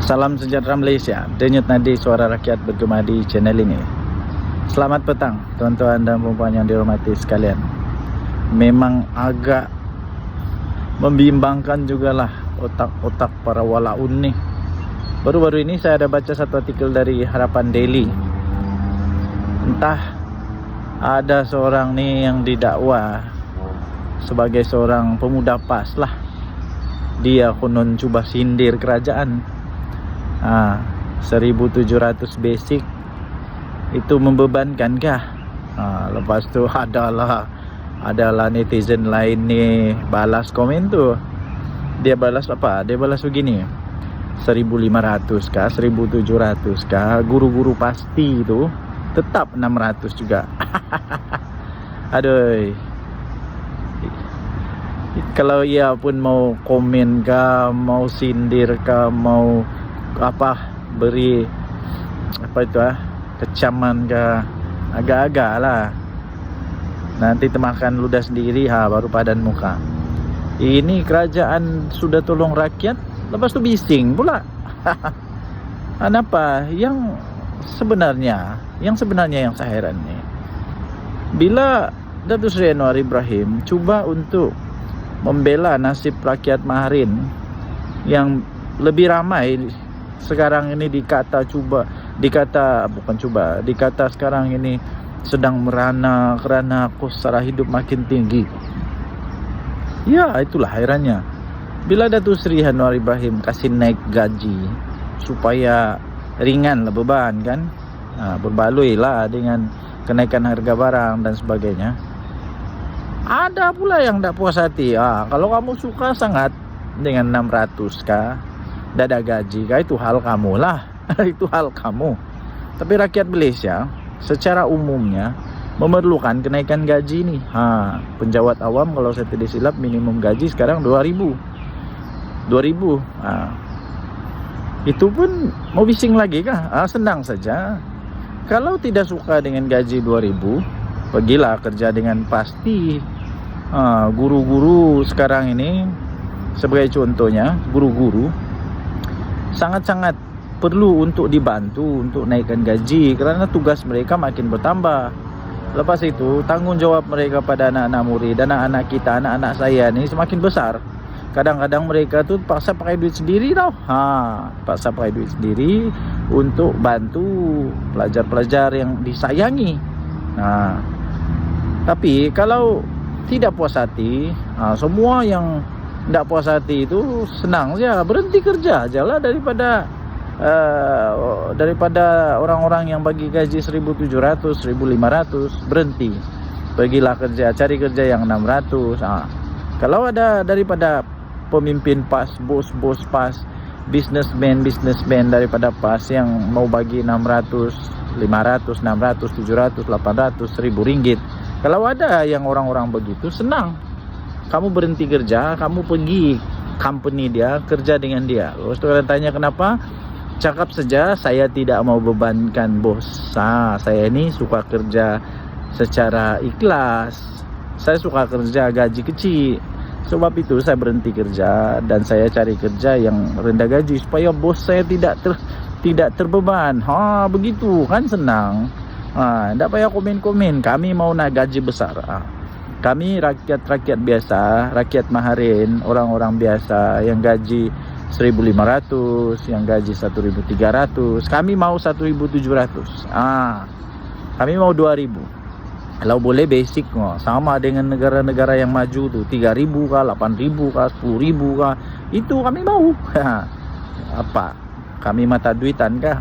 Salam sejahtera Malaysia. Denyut nadi suara rakyat bergema di channel ini. Selamat petang tuan-tuan dan puan-puan yang dihormati sekalian. Memang agak membimbangkan jugalah otak-otak para walaun nih. Baru-baru ini saya ada baca satu artikel dari Harapan Daily. Entah ada seorang nih yang didakwa sebagai seorang pemuda PAS lah. Dia konon cuba sindir kerajaan. 1.700 basic itu membebankan kah? Lepas tu adalah netizen lain nih balas komen tu. Dia balas apa? Dia balas begini, 1.500 kah, 1.700 kah, guru-guru pasti itu tetap 600 juga. Aduh, kalau ia pun mau komen kah, mau sindir kah, mau apa, beri apa itu kecaman kah, agak-agak lah. Nanti temakan ludah sendiri baru padan muka. Ini kerajaan sudah tolong rakyat, lepas tu bising pula. Kenapa? Yang sebenarnya yang saya heran ni, bila Datuk Seri Anwar Ibrahim cuba untuk membela nasib rakyat Maharin yang lebih ramai sekarang ini dikata sekarang ini sedang merana kerana kos sara hidup makin tinggi. Ya, itulah herannya. Bila Datuk Seri Anwar Ibrahim kasih naik gaji supaya ringan lah beban kan, berbaloi lah dengan kenaikan harga barang dan sebagainya, ada pula yang tak puas hati. Kalau kamu suka sangat dengan 600 kah, dada gaji kah, itu hal kamu lah. Itu hal kamu. Tapi rakyat Malaysia secara umumnya memerlukan kenaikan gaji ni. Penjawat awam kalau saya tidak silap minimum gaji sekarang 2,000. Itu pun mau bising lagi kah? Senang saja. Kalau tidak suka dengan gaji 2,000, pergilah kerja dengan pasti. Guru-guru sekarang ini, sebagai contohnya, guru-guru sangat-sangat perlu untuk dibantu untuk naikkan gaji kerana tugas mereka makin bertambah. Lepas itu tanggungjawab mereka pada anak-anak murid, anak-anak kita, anak-anak saya ni semakin besar. Kadang-kadang mereka tu paksa pakai duit sendiri tau. Paksa pakai duit sendiri untuk bantu pelajar-pelajar yang disayangi. Tapi kalau tidak puas hati, semua yang tidak puas hati itu senang saja, berhenti kerja aja lah daripada orang-orang yang bagi gaji 1.700, 1.500, berhenti, pergilah kerja, cari kerja yang 600. Kalau ada daripada pemimpin PAS, bos-bos PAS, businessman daripada PAS yang mau bagi 600, 500, 600, 700, 800, 1.000 ringgit, kalau ada yang orang-orang begitu, senang. Kamu berhenti kerja, kamu pergi company dia, kerja dengan dia. Terus kalian tanya kenapa? Cakap saja, saya tidak mau bebankan bos. Saya ini suka kerja secara ikhlas. Saya suka kerja gaji kecil. Sebab itu saya berhenti kerja dan saya cari kerja yang rendah gaji supaya bos saya tidak terbeban. Begitu kan, senang. Tak payah komen-komen. Kami mau nak gaji besar. Kami rakyat biasa, rakyat Maharin, orang-orang biasa yang gaji 1.500, yang gaji 1.300, kami mau 1.700. Kami mau 2.000. Kalau boleh basic, sama dengan negara-negara yang maju tu, 3.000 kah, 8.000 kah, 10.000 kah, itu kami mau. Apa? Kami mata duitan kah?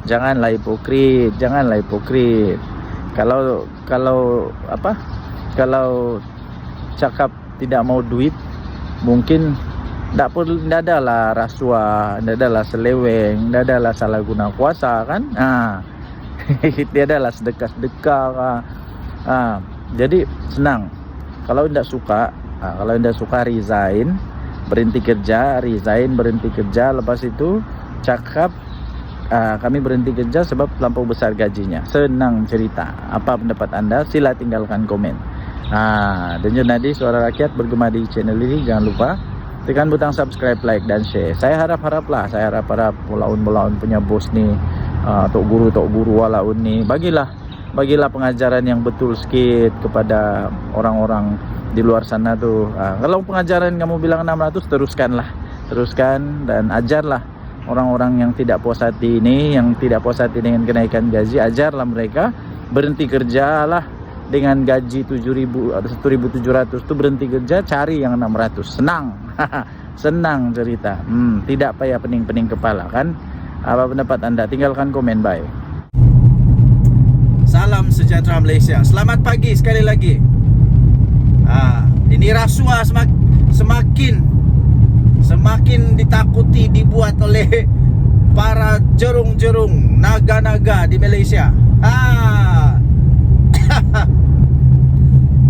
Janganlah hipokrit. Kalau cakap tidak mau duit, mungkin tidak adalah rasuah, tidak adalah seleweng, tidak adalah salah guna kuasa kan. Dia adalah sedekah. Jadi senang. Kalau tidak suka resign, berhenti kerja. Lepas itu cakap kami berhenti kerja sebab terlampau besar gajinya. Senang cerita. Apa pendapat anda? Sila tinggalkan komen. Denyut nadi suara rakyat bergema di channel ini. Jangan lupa tekan butang subscribe, like dan share. Saya harap mulaun punya bos nih, tok guru walaun nih, bagilah pengajaran yang betul sedikit kepada orang-orang di luar sana tuh. Kalau pengajaran kamu bilang 600, teruskan dan ajarlah orang-orang yang tidak puas hati ini, yang tidak puas hati dengan kenaikan gaji, ajarlah mereka berhenti kerja lah dengan gaji 7.000 atau 1.700 tuh, berhenti kerja, cari yang 600. Senang cerita. Tidak payah pening-pening kepala kan. Apa pendapat Anda? Tinggalkan komen. Bye. Salam sejahtera Malaysia. Selamat pagi sekali lagi. Ini rasuah semakin ditakuti dibuat oleh para jerung-jerung naga-naga di Malaysia.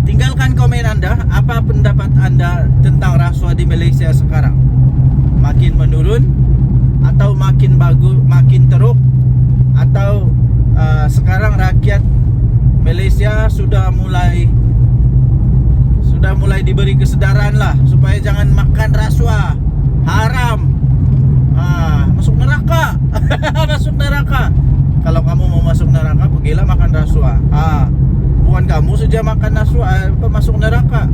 Tinggalkan komen Anda. Apa pendapat Anda tentang rasuah di Malaysia sekarang? Makin menurun atau makin bagus, makin teruk, atau sekarang rakyat Malaysia sudah mulai diberi kesedaran lah supaya jangan makan rasuah, haram, masuk neraka. Masuk neraka. Kalau kamu mau masuk neraka, pergilah makan rasuah. Bukan kamu saja makan rasuah masuk neraka.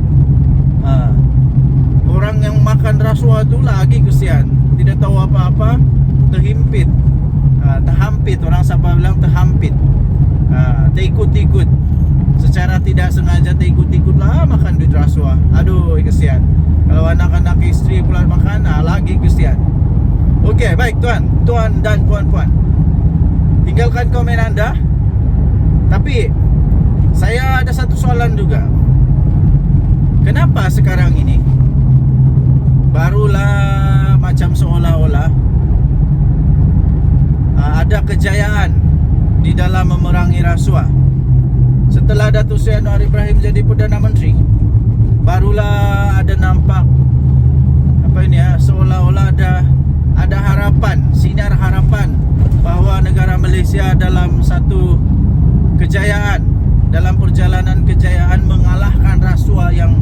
Orang yang makan rasuah itu lagi kesian, tidak tahu apa-apa, terhimpit, terhampit. Orang Sabah bilang terhampit, terikut-ikut, secara tidak sengaja terikut-ikut lah makan duit rasuah. Aduh, kesian. Kalau anak-anak istri pula makan, lagi kesian. Okey, baik tuan dan puan-puan, tinggalkan komen Anda. Tapi saya ada satu soalan juga. Kenapa sekarang ini barulah macam seolah-olah ada kejayaan di dalam memerangi rasuah? Setelah Datuk Seri Anwar Ibrahim jadi Perdana Menteri, barulah ada nampak seolah-olah ada harapan, sinar harapan bahawa negara Malaysia dalam satu kejayaan, dalam perjalanan kejayaan mengalahkan rasuah yang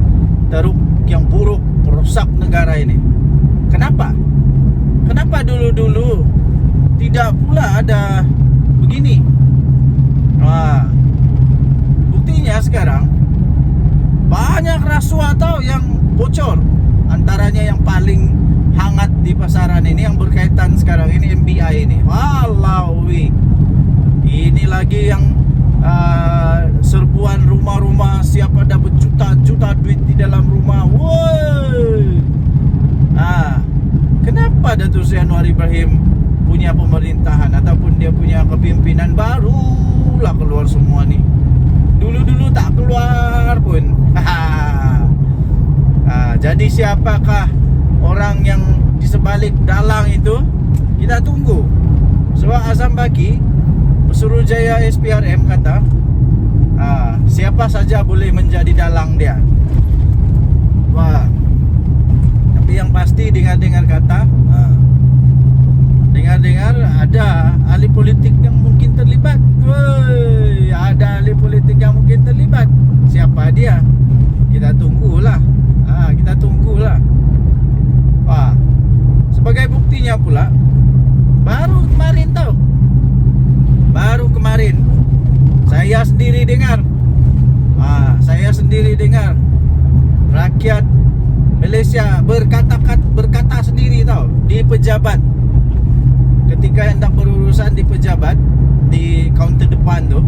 teruk, yang buruk, merusak negara ini. Kenapa dulu-dulu tidak pula ada begini? Buktinya sekarang banyak rasuah yang bocor. Antaranya yang paling hangat di pasaran ini yang berkaitan sekarang ini MBI ini. Walaui, ini lagi yang serbuan rumah-rumah, siapa ada berjuta-juta duit di dalam rumah. Woi. Kenapa Datuk Seri Anwar Ibrahim punya pemerintahan ataupun dia punya kepimpinan barulah keluar semua ni? Dulu-dulu tak keluar pun. Jadi siapakah orang yang di sebalik dalang itu? Kita tunggu. Sebab Azam Baki, Pesuruhjaya SPRM kata, siapa saja boleh menjadi dalang dia. Tapi yang pasti dengar-dengar kata, dengar-dengar ada ahli politik yang mungkin terlibat. Ada ahli politik yang mungkin terlibat. Siapa dia? Kita tunggulah. Sebagai buktinya pula, baru kemarin saya sendiri dengar rakyat Malaysia berkata sendiri di pejabat, ketika hendak berurusan di pejabat di kaunter depan tu.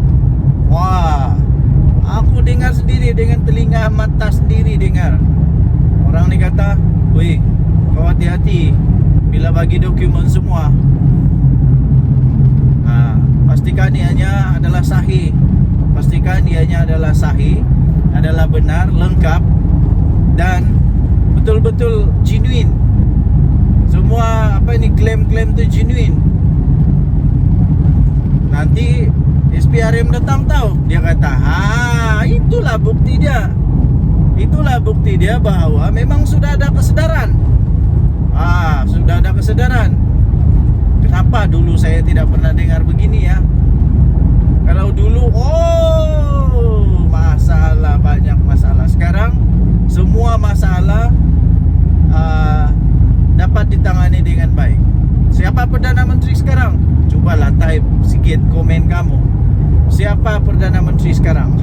Aku dengar sendiri dengan telinga mata sendiri dengar. Orang ni kata, "Weh, kau hati-hati bila bagi dokumen semua. Pastikan ianya adalah sahih. Adalah benar, lengkap dan betul-betul genuine. Semua klaim-klaim tu genuine. Nanti SPRM datang dia kata, itulah bukti dia bahawa memang sudah ada kesedaran. Kenapa dulu saya tidak pernah dengar begini ya? Kalau dulu banyak masalah. Sekarang semua masalah dapat ditangani dengan baik. Siapa Perdana Menteri sekarang? Cobalah type sikit komen kamu. Siapa Perdana Menteri sekarang?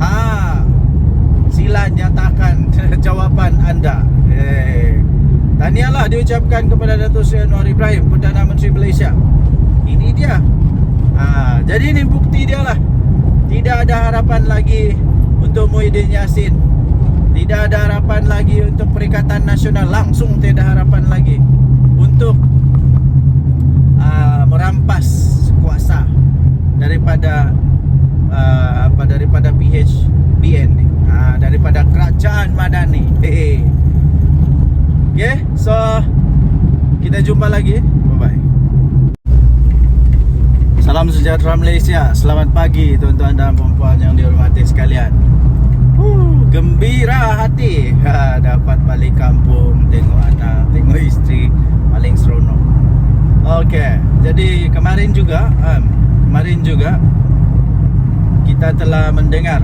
Sila nyatakan jawapan anda. Tahniahlah diucapkan kepada Datuk Seri Anwar Ibrahim, Perdana Menteri Malaysia. Ini dia. Jadi ini bukti dia lah. Tidak ada harapan lagi untuk Muhyiddin Yassin. Tidak ada harapan lagi untuk Perikatan Nasional. Langsung tidak ada harapan lagi untuk merampas kuasa daripada daripada PHBN ni, daripada Kerajaan Madani. Okay, so kita jumpa lagi. Bye bye. Salam sejahtera Malaysia. Selamat pagi tuan-tuan dan puan-puan yang dihormati sekalian. Gembira hati dapat balik kampung, tengok anak, tengok isteri, paling seronok. Okey, jadi kemarin juga kita telah mendengar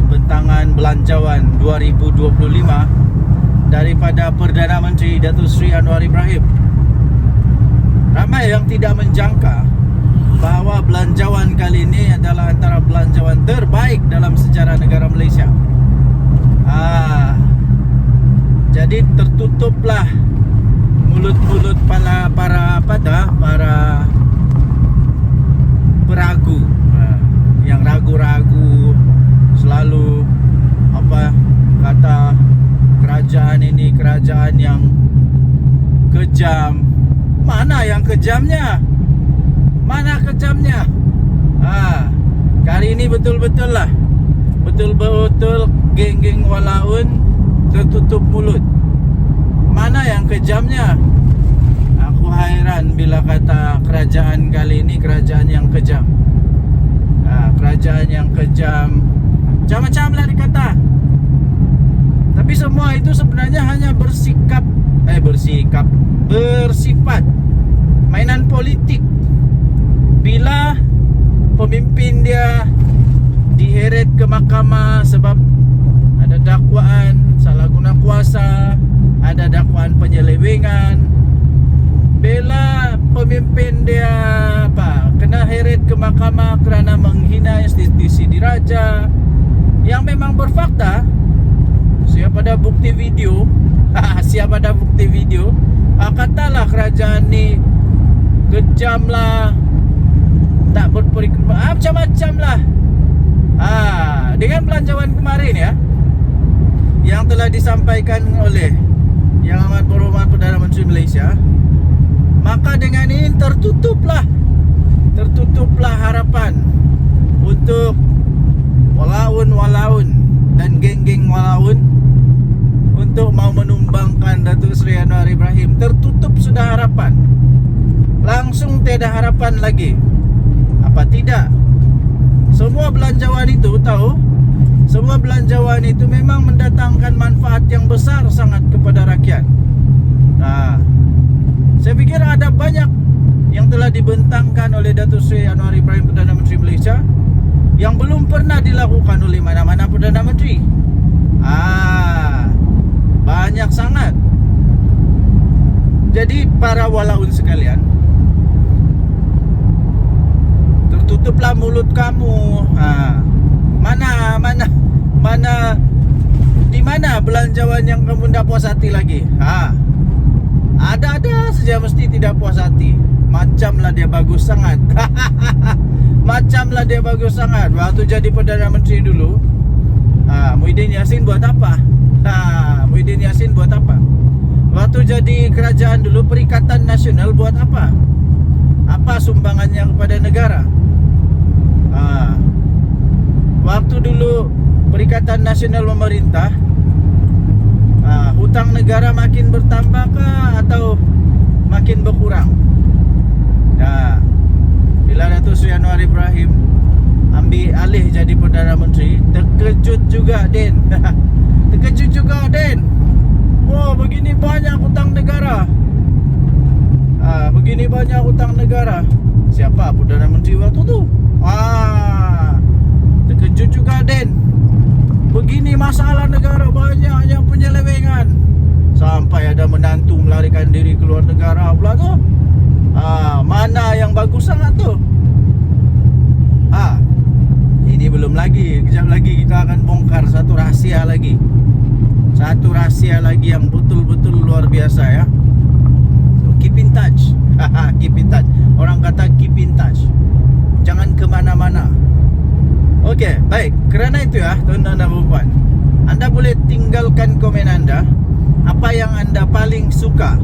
pembentangan belanjawan 2025 daripada Perdana Menteri Datuk Seri Anwar Ibrahim. Ramai yang tidak menjangka bahawa belanjawan kali ini adalah antara belanjawan terbaik dalam sejarah negara Malaysia. Jadi tertutuplah mulut-mulut para peragu, yang ragu-ragu, selalu kata kerajaan ini kerajaan yang kejam. Mana yang kejamnya? Mana kejamnya? Kali ini betul-betul geng-geng walaun tertutup mulut. Mana yang kejamnya? Aku hairan bila kata kerajaan kali ini kerajaan yang kejam. Kerajaan yang kejam, macam-macam lah dikata. Tapi semua itu sebenarnya hanya bersifat mainan politik. Bila pemimpin dia diheret ke mahkamah sebab ada dakwaan salah guna kuasa, ada dakwaan penyelewengan. Bila pemimpin dia kena heret ke mahkamah kerana menghina institusi diraja yang memang berfakta, siapa ada bukti video katalah kerajaan ni kejam lah, tak berperiksa, macam-macam lah. Dengan belanjawan kemarin ya, yang telah disampaikan oleh Yang Amat Berhormat Perdana Menteri Malaysia, maka dengan ini tertutuplah harapan untuk walaun dan geng-geng walaun untuk mau menumbangkan Datuk Seri Anwar Ibrahim. Tertutup sudah harapan. Langsung tiada harapan lagi. Apa tidak? Semua belanjawan itu memang mendatangkan manfaat yang besar sangat kepada rakyat. Saya fikir ada banyak yang telah dibentangkan oleh Datuk Seri Anwar Ibrahim, Perdana Menteri Malaysia, yang belum pernah dilakukan oleh mana-mana Perdana Menteri. Banyak sangat. Jadi para walaun sekalian, tertutuplah mulut kamu. Di mana belanjawan yang kamu tidak puas hati lagi? Ada saja mesti tidak puas hati. Macamlah dia bagus sangat. Waktu jadi Perdana Menteri dulu, Muhyiddin Yassin buat apa? Waktu jadi kerajaan dulu, Perikatan Nasional buat apa? Apa sumbangannya kepada negara? Waktu dulu Perikatan Nasional memerintah, hutang negara makin bertambah kah atau makin berkurang? Bila Datuk Seri Anwar Ibrahim ambil alih jadi Perdana Menteri, terkejut juga Den. Oh, begini banyak hutang negara. Siapa Perdana Menteri waktu tu? Terkejut juga Den. Begini masalah negara, banyak yang penyelewengan. Sampai ada menantu melarikan diri keluar negara pula tu. Mana yang bagus sangat tu. Ini belum lagi. Kejap lagi kita akan bongkar satu rahasia lagi. Satu rahasia lagi yang betul-betul luar biasa ya. So, keep in touch. Keep in touch. Orang kata keep in touch. Jangan kemana-mana. Okey, baik. Kerana itu ya, tuan-tuan dan puan, anda boleh tinggalkan komen anda. Apa yang anda paling suka?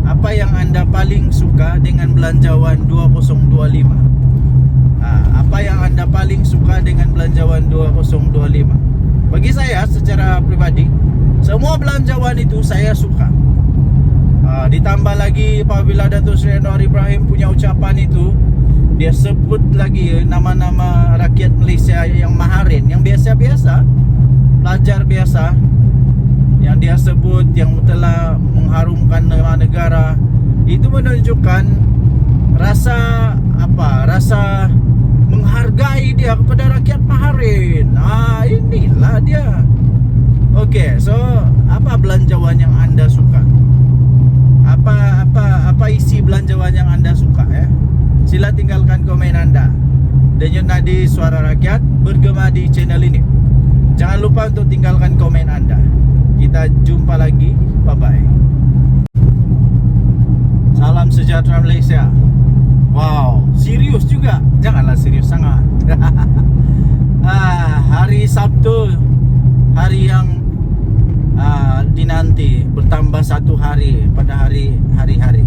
Apa yang anda paling suka dengan belanjawan 2025? Apa yang anda paling suka dengan belanjawan 2025? Bagi saya secara pribadi, semua belanjawan itu saya suka. Ditambah lagi apabila Datuk Seri Anwar Ibrahim punya ucapan itu, dia sebut lagi nama-nama rakyat Malaysia yang maharin, yang biasa-biasa, pelajar biasa, yang dia sebut, yang telah mengharumkan nama negara. Itu menunjukkan rasa rasa menghargai dia kepada rakyat maharin. Inilah dia. Okey, so apa belanjawan yang anda suka? Apa isi belanjawan yang anda suka ya? Sila tinggalkan komen anda. Denyut nadi Suara Rakyat bergema di channel ini. Jangan lupa untuk tinggalkan komen anda. Kita jumpa lagi. Bye bye. Salam sejahtera Malaysia. Wow, serius juga. Janganlah serius sangat. Hari Sabtu, hari yang dinanti, bertambah satu hari pada hari-hari.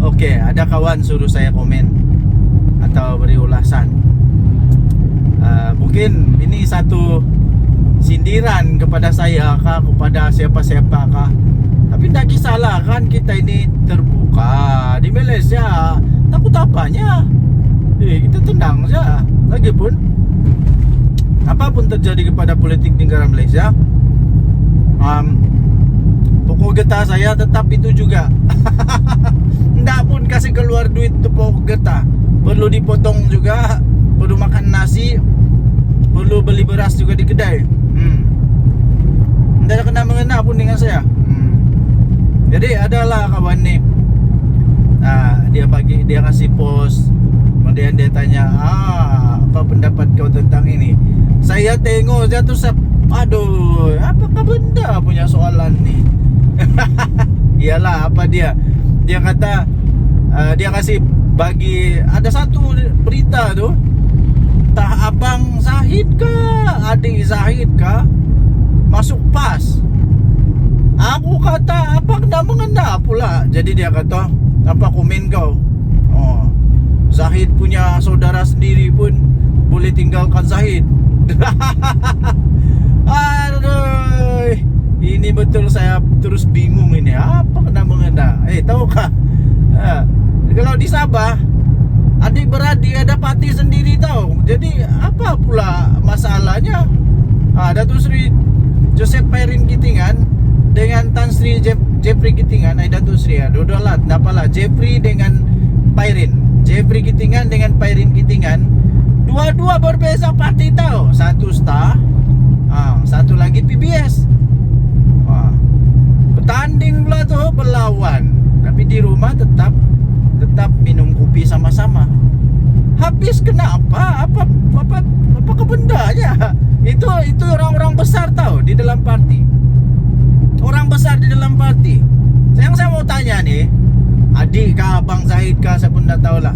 Okey, ada kawan suruh saya komen atau beri ulasan. Mungkin ini satu sindiran kepada saya kah, kepada siapa-siapa kah. Tapi tak kisahlah, kan kita ini terbuka di Malaysia. Takut apanya? Kita tenang saja. Lagipun apapun terjadi kepada politik negara Malaysia, pokok getah saya tetap itu juga. Ndak pun kasih keluar duit tu pokok getah. Perlu dipotong juga, perlu makan nasi, perlu beli beras juga di kedai. Ndak ada kena-mengena pun dengan saya. Jadi adalah kawan ni, dia kasih post, kemudian dia tanya, apa pendapat kau tentang ini? Saya tengok dia tu, aduh, apakah benda punya soalan ni? Iyalah, apa dia kata, dia kasih bagi, ada satu berita tu, entah abang Zahid kah, adik Zahid kah, masuk PAS. Aku kata, apa kena-mengena pula? Jadi dia kata, apa komen kau? Zahid punya saudara sendiri pun boleh tinggalkan Zahid. Aduh, ini betul saya terus bingung ini. Apa kena-mengena? Tahukah? Kalau di Sabah, adik-beradik ada parti sendiri tahu. Jadi apa pula masalahnya? Datuk Seri Joseph Pairin Kitingan dengan Tan Sri Jeffrey Kitingan, Datuk Sri dua-dualah, nampaklah Jeffrey dengan Pairin. Jeffrey Kitingan dengan Pairin Kitingan, dua-dua berbeza parti tahu. Satu Star, satu lagi PBS. Bertanding pula tu, berlawan. Tapi di rumah tetap minum kopi sama-sama. Habis kenapa? Apa kebendanya? Itu orang-orang besar tahu di dalam parti. Orang besar di dalam parti. Yang saya mau tanya nih, adik kah, abang Zahid kah, saya pun tak tahulah.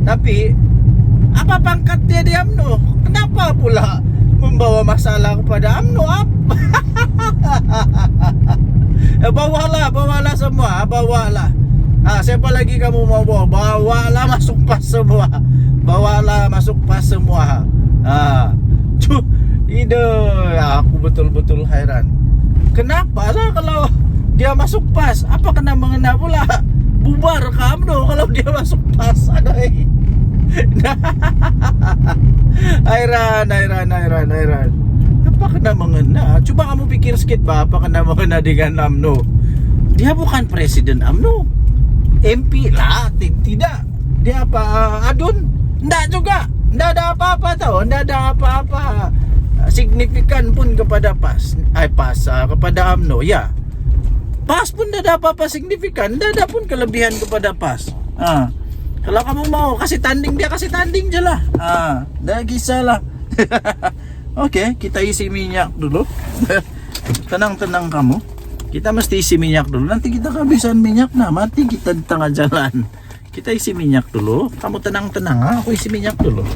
Tapi apa pangkat dia di UMNO? Kenapa pula membawa masalah kepada UMNO? Bawalah semua, bawalah. Siapa lagi kamu mau bawa? Bawalah masuk PAS semua. Bawalah masuk PAS semua. Aku betul-betul hairan. Kenapa lah kalau dia masuk PAS? Apa kena-mengena pula? Bubar ke UMNO kalau dia masuk PAS? Adai. Hairan. Apa kena-mengena? Cuba kamu pikir sikit apa kena-mengena dengan UMNO? Dia bukan presiden UMNO. MP lah, tidak. Dia apa? Adun? Enggak juga. Enggak ada apa-apa tahu. Enggak ada apa-apa. signifikan pun kepada PAS, kepada UMNO, ya. PAS pun dah apa-apa signifikan, dah pun kelebihan kepada PAS. Kalau kamu mau kasih tanding, dia kasih tanding je lah. Dah kisahlah. Oke, kita isi minyak dulu. Tenang-tenang kamu. Kita mesti isi minyak dulu. Nanti kita kehabisan minyak, nah mati kita di tengah jalan. Kita isi minyak dulu. Kamu tenang-tenang, aku isi minyak dulu.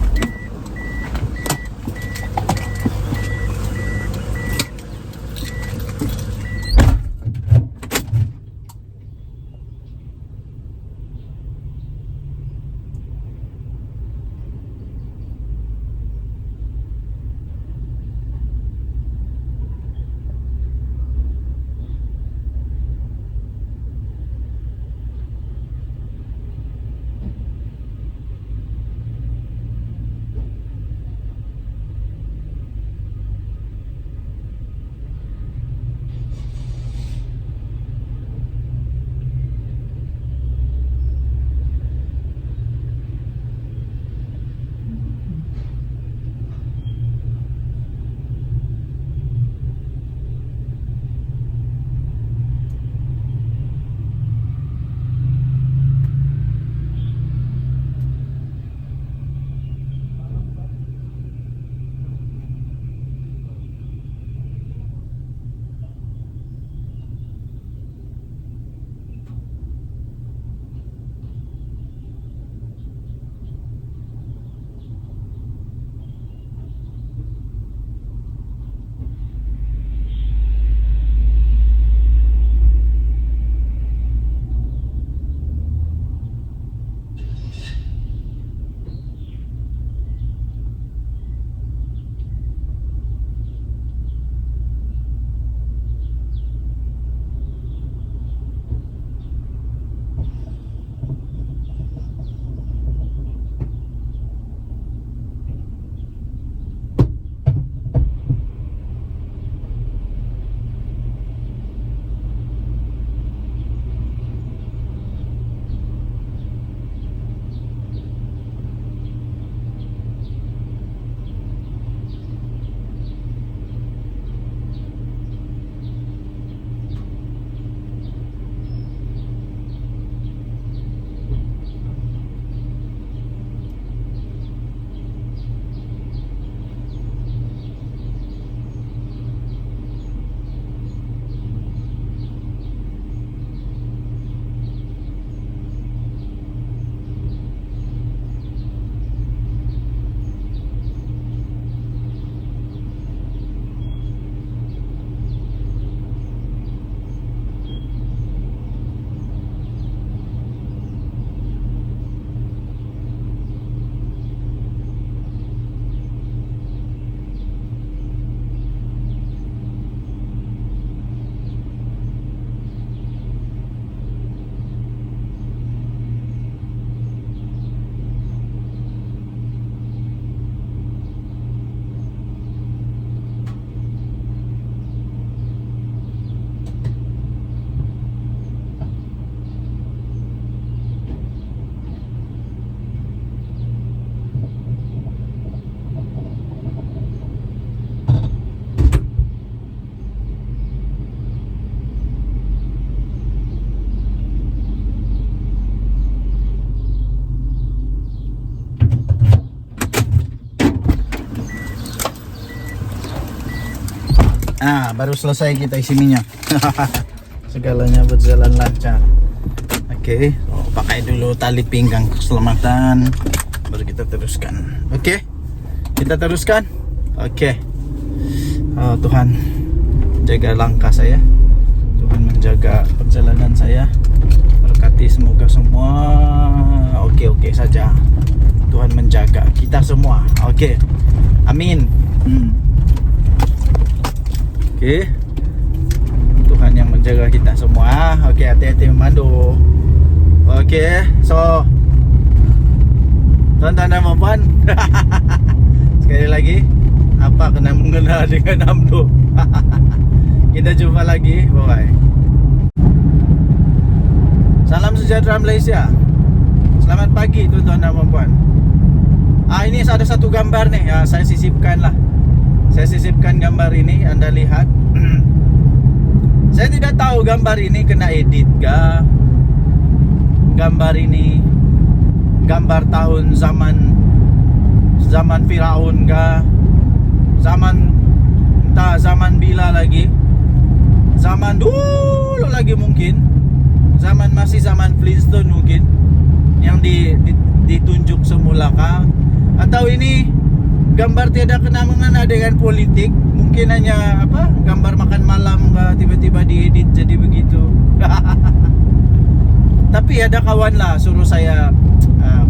Baru selesai kita isi minyak. Segalanya berjalan lancar. Oke, pakai dulu tali pinggang keselamatan, baru kita teruskan. Oke, kita teruskan. Oke. Tuhan jaga langkah saya, Tuhan menjaga perjalanan saya, berkati semoga semua oke saja. Tuhan menjaga kita semua. Oke, amin. Oke, Tuhan yang menjaga kita semua. Oke, hati-hati memandu. Oke, so tuan-tuan dan puan, sekali lagi, apa kena mengenal dengan UMNO? Kita jumpa lagi, bye. Salam sejahtera Malaysia. Selamat pagi tuan-tuan dan puan. Ini ada satu gambar nih, ya, saya sisipkan lah. Saya sisipkan gambar ini, Anda lihat. Saya tidak tahu gambar ini kena edit kah, gambar ini gambar tahun zaman Firaun kah, entah zaman bila lagi, zaman dulu lagi mungkin, masih zaman Flintstone mungkin, yang ditunjuk semula kah, atau ini gambar tiada kena mengena dengan politik, mungkin hanya gambar makan malam kah, tiba-tiba diedit jadi begitu. Tapi ada kawan lah suruh saya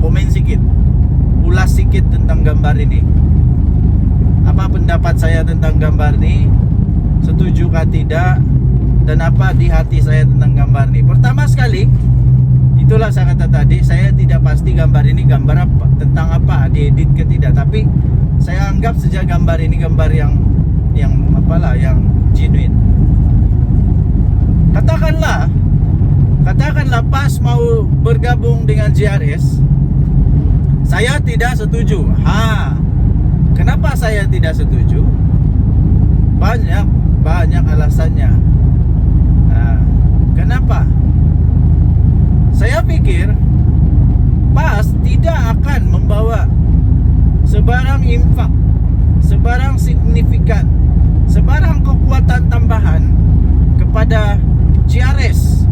komen sikit, ulas sikit tentang gambar ini. Apa pendapat saya tentang gambar ini? Setujukah tidak? Dan apa di hati saya tentang gambar ini? Pertama sekali, itulah saya kata tadi, saya tidak pasti gambar ini gambar apa, tentang apa, diedit ke tidak. Tapi saya anggap saja gambar ini gambar yang genuine. Katakanlah pas mau bergabung dengan JRS, saya tidak setuju. Kenapa saya tidak setuju? Banyak alasannya. Kenapa? Saya pikir PAS tidak akan membawa sebarang impak, sebarang signifikan, sebarang kekuatan tambahan kepada JRS.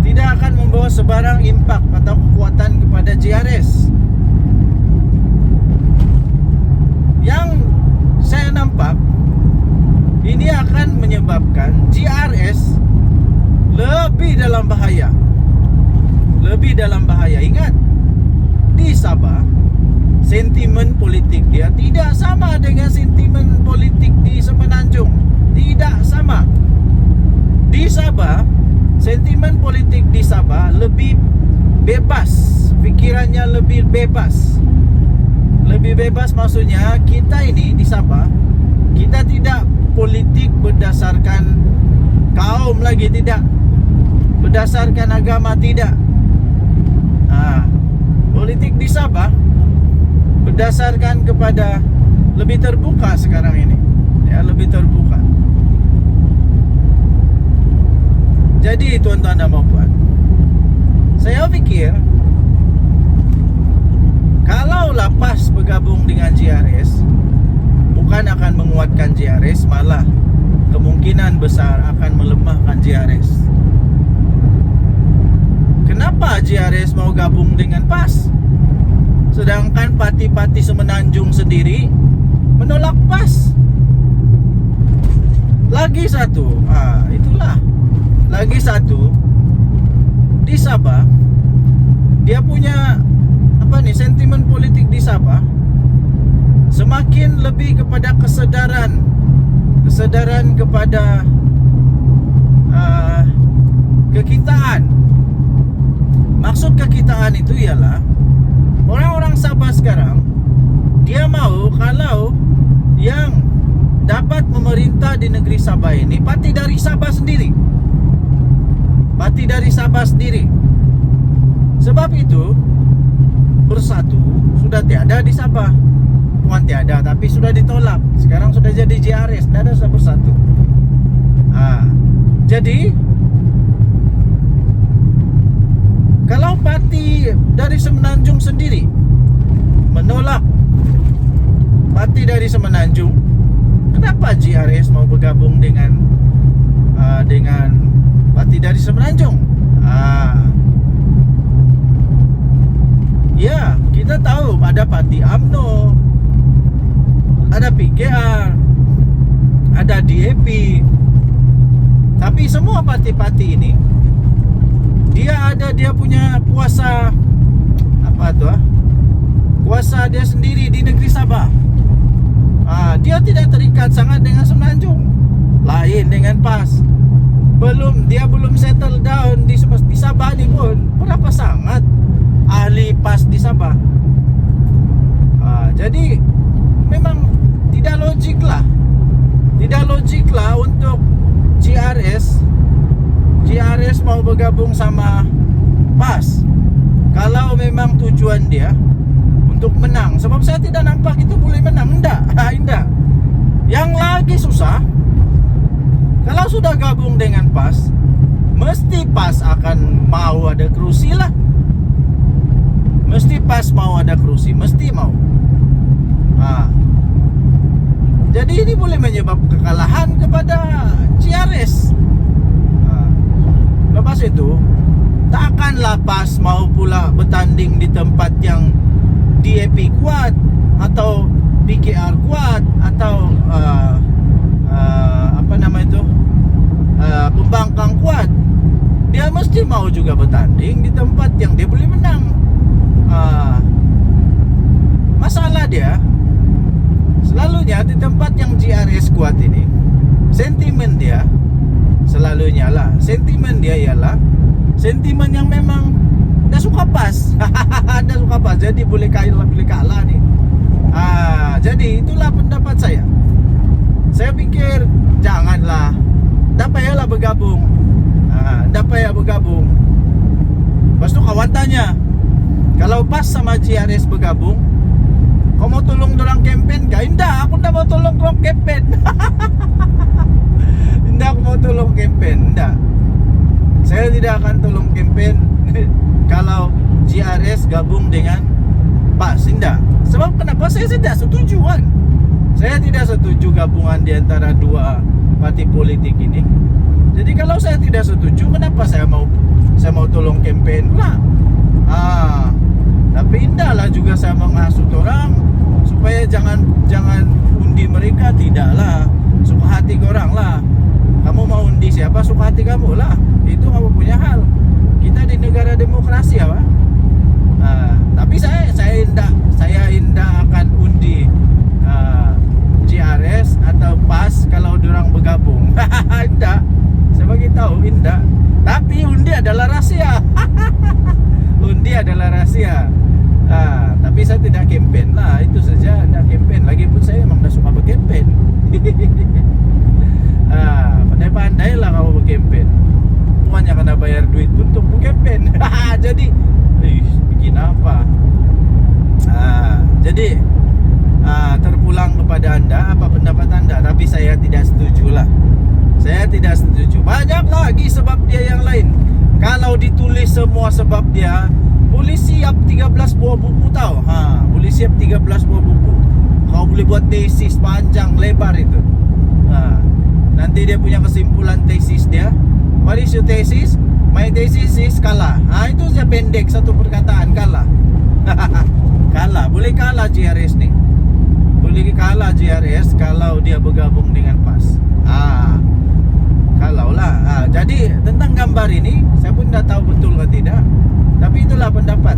Tidak akan membawa sebarang impak atau kekuatan kepada JRS. Yang saya nampak, ini akan menyebabkan JRS lebih dalam bahaya. Ingat, di Sabah sentimen politik dia tidak sama dengan sentimen politik di Semenanjung. Tidak sama. Di Sabah, sentimen politik di Sabah lebih bebas, pikirannya lebih bebas. Lebih bebas maksudnya, kita ini di Sabah, kita tidak politik berdasarkan kaum lagi, tidak berdasarkan agama, tidak. Politik di Sabah berdasarkan kepada lebih terbuka sekarang ini, ya, lebih terbuka. Jadi tuan-tuan dan puan, saya pikir kalau PAS bergabung dengan JRS, bukan akan menguatkan JRS, malah kemungkinan besar akan melemahkan JRS. Kenapa JRS mau gabung dengan PAS? Sedangkan parti-parti Semenanjung sendiri menolak PAS. Lagi satu, lagi satu, di Sabah dia punya sentimen politik di Sabah semakin lebih kepada kesadaran kepada kekitaan. Maksud kekitaan itu ialah orang-orang Sabah sekarang, dia mau kalau yang dapat memerintah di negeri Sabah ini parti dari Sabah sendiri. Sebab itu Bersatu sudah tiada di Sabah. Bukan tiada, tapi sudah ditolak. Sekarang sudah jadi JRS, tidak ada Bersatu. Jadi kalau parti dari Semenanjung sendiri menolak parti dari Semenanjung, kenapa JRS mau bergabung dengan parti dari Semenanjung? Ya, kita tahu ada parti UMNO, ada PKR, ada DAP. Tapi semua parti-parti ini dia punya kuasa kuasa dia sendiri di negeri Sabah. Dia tidak terikat sangat dengan Semenanjung. Lain dengan PAS. Dia belum settle down di Sabah ni pun. Berapa sangat ahli PAS di Sabah. Jadi memang tidak logik lah untuk JRS mau bergabung sama PAS. Kalau memang tujuan dia untuk menang. Sebab saya tidak nampak itu boleh menang. Enggak. Yang lagi susah, kalau sudah gabung dengan PAS, mesti PAS akan mau ada kerusi lah. Mesti PAS mau ada kerusi, mesti mau. Jadi ini boleh menyebabkan kekalahan kepada CRS. Lepas itu, takkanlah PAS mau pula bertanding di tempat yang DAP kuat atau PKR kuat atau pembangkang kuat. Dia mesti mau juga bertanding di tempat yang dia boleh menang. Masalah dia selalunya di tempat yang GRS kuat ini, sentimen dia selalunya lah, sentimen dia ialah sentimen yang memang dah suka PAS. Dah suka PAS, jadi boleh kalah nih. Jadi itulah pendapat saya. Saya pikir janganlah, tak payahlah bergabung. Tak payah bergabung. Lepas tu kawan tanya, kalau PAS sama GRS bergabung, kau mau tolong dorang kempen kah? Indah, aku tak mau tolong dorang kempen. Indah, aku mau tolong kempen. Indah, saya tidak akan tolong kempen kalau GRS gabung dengan PAS. Indah. Sebab kenapa saya tidak setuju kan? Saya tidak setuju gabungan di antara dua parti politik ini. Jadi kalau saya tidak setuju, kenapa saya mau tolong kempen pula? Tapi indahlah juga saya menghasut orang supaya jangan undi mereka. Tidaklah, suka hati korang lah. Kamu mau undi siapa, suka hati kamu lah. Itu kamu punya hal. Kita di negara demokrasi apa? Tapi saya indah akan undi GRS atau PAS kalau diorang bergabung. Indah, saya bagi tahu indah. Tapi undi adalah rahasia. Undi adalah rahasia. Tapi saya tidak kempen lah, itu saja. Tidak kempen. Lagipun saya memang dah suka berkempen. Pandai-pandai lah kamu berkempen. Hanya kena bayar duit untuk berkempen. Jadi bikin apa? Jadi terpulang kepada anda, apa pendapat anda? Tapi saya tidak setuju lah. Saya tidak setuju. Banyak lagi sebab dia yang lain. Kalau ditulis semua sebab dia, boleh siap 13 buah buku tau. Boleh siap 13 buah buku. Kau boleh buat tesis panjang lebar itu. Nanti dia punya kesimpulan tesis dia. What is your thesis? My thesis is kalah. Itu saja pendek, satu perkataan, kalah. Kalah, boleh kalah GRS nih. Boleh kalah GRS kalau dia bergabung dengan PAS. Kalau lah. Jadi tentang gambar ini saya pun tidak tahu betul atau tidak. Tapi itulah pendapat.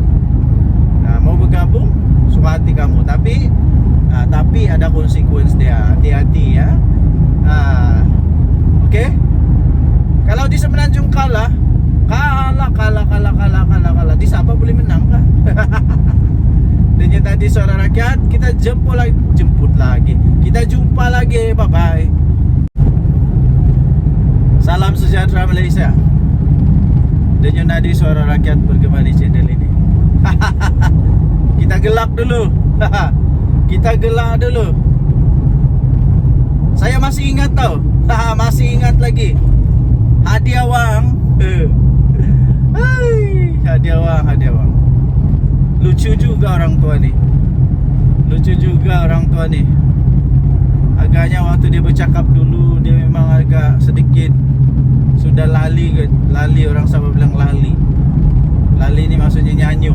Mau bergabung suka hati kamu. Tapi ada konsekuensi dia. Hati-hati ya. Oke. Kalau di Semenanjung kalah. Di Sabah boleh menang kah? Dan yang tadi Suara Rakyat, kita jemput lagi. Kita jumpa lagi. Bye bye. Salam sejahtera Malaysia. Dan yang tadi Suara Rakyat bergema di channel ini. Kita gelak dulu. Kita gelak dulu. Saya masih ingat tau. Masih ingat lagi. Hadiah wang. Hadiah wang. Lucu juga orang tua ni. Agaknya waktu dia bercakap dulu, dia memang agak sedikit sudah lali. Orang sama bilang lali. Lali ni maksudnya nyanyuk.